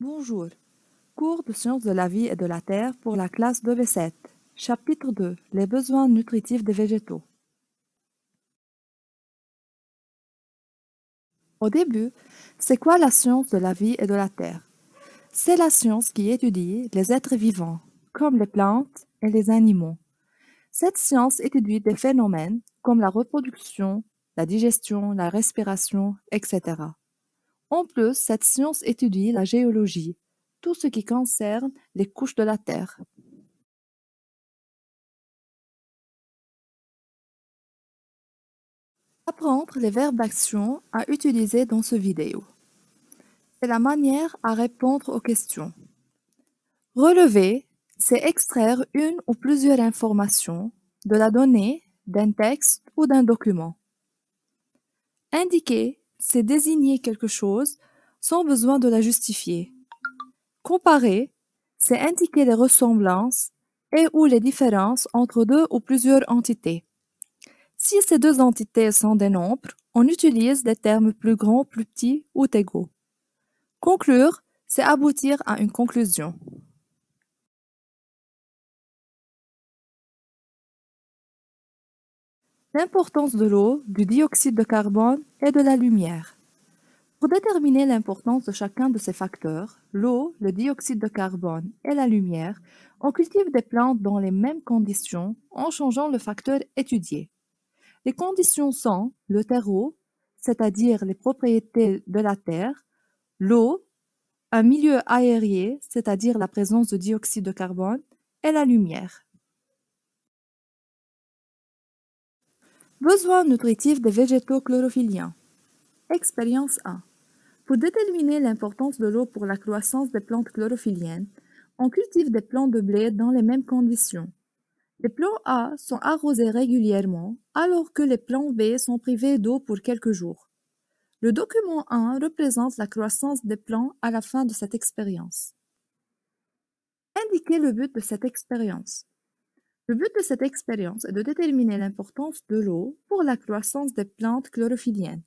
Bonjour. Cours de sciences de la vie et de la terre pour la classe de V7. Chapitre 2. Les besoins nutritifs des végétaux. Au début, c'est quoi la science de la vie et de la terre? C'est la science qui étudie les êtres vivants, comme les plantes et les animaux. Cette science étudie des phénomènes comme la reproduction, la digestion, la respiration, etc. En plus, cette science étudie la géologie, tout ce qui concerne les couches de la Terre. Apprendre les verbes d'action à utiliser dans ce vidéo. C'est la manière à répondre aux questions. Relever, c'est extraire une ou plusieurs informations de la donnée, d'un texte ou d'un document. Indiquer, c'est désigner quelque chose sans besoin de la justifier. Comparer, c'est indiquer les ressemblances et ou les différences entre deux ou plusieurs entités. Si ces deux entités sont des nombres, on utilise des termes plus grands, plus petits ou égaux. Conclure, c'est aboutir à une conclusion. L'importance de l'eau, du dioxyde de carbone et de la lumière. Pour déterminer l'importance de chacun de ces facteurs, l'eau, le dioxyde de carbone et la lumière, on cultive des plantes dans les mêmes conditions en changeant le facteur étudié. Les conditions sont le terreau, c'est-à-dire les propriétés de la terre, l'eau, un milieu aéré, c'est-à-dire la présence de dioxyde de carbone, et la lumière. Besoins nutritifs des végétaux chlorophylliens. Expérience 1. Pour déterminer l'importance de l'eau pour la croissance des plantes chlorophylliennes, on cultive des plants de blé dans les mêmes conditions. Les plants A sont arrosés régulièrement, alors que les plants B sont privés d'eau pour quelques jours. Le document 1 représente la croissance des plants à la fin de cette expérience. Indiquez le but de cette expérience. Le but de cette expérience est de déterminer l'importance de l'eau pour la croissance des plantes chlorophylliennes.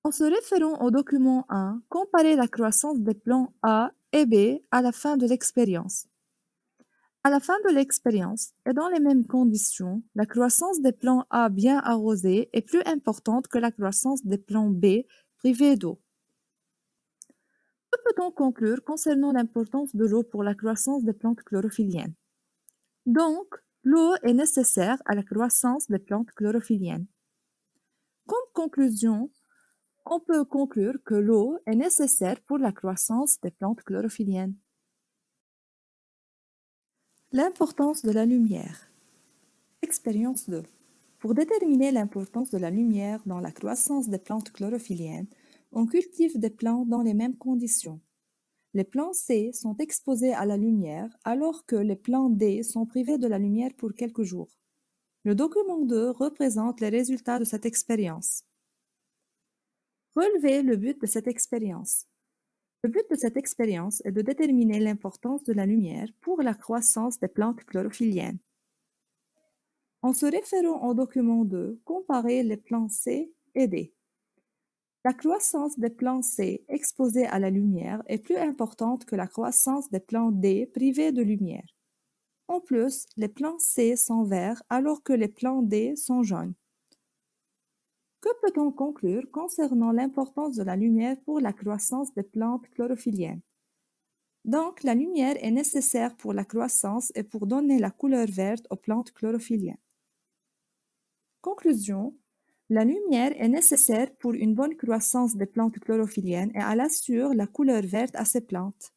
En se référant au document 1, comparez la croissance des plants A et B à la fin de l'expérience. À la fin de l'expérience, et dans les mêmes conditions, la croissance des plants A bien arrosés est plus importante que la croissance des plants B privés d'eau. Que peut-on conclure concernant l'importance de l'eau pour la croissance des plantes chlorophylliennes? Donc, l'eau est nécessaire à la croissance des plantes chlorophylliennes. Comme conclusion, on peut conclure que l'eau est nécessaire pour la croissance des plantes chlorophylliennes. L'importance de la lumière. Expérience 2. Pour déterminer l'importance de la lumière dans la croissance des plantes chlorophylliennes, on cultive des plants dans les mêmes conditions. Les plants C sont exposés à la lumière alors que les plants D sont privés de la lumière pour quelques jours. Le document 2 représente les résultats de cette expérience. Relevez le but de cette expérience. Le but de cette expérience est de déterminer l'importance de la lumière pour la croissance des plantes chlorophylliennes. En se référant au document 2, comparez les plants C et D. La croissance des plants C exposés à la lumière est plus importante que la croissance des plants D privés de lumière. En plus, les plants C sont verts alors que les plants D sont jaunes. Que peut-on conclure concernant l'importance de la lumière pour la croissance des plantes chlorophylliennes? Donc, la lumière est nécessaire pour la croissance et pour donner la couleur verte aux plantes chlorophylliennes. Conclusion. La lumière est nécessaire pour une bonne croissance des plantes chlorophylliennes et elle assure la couleur verte à ces plantes.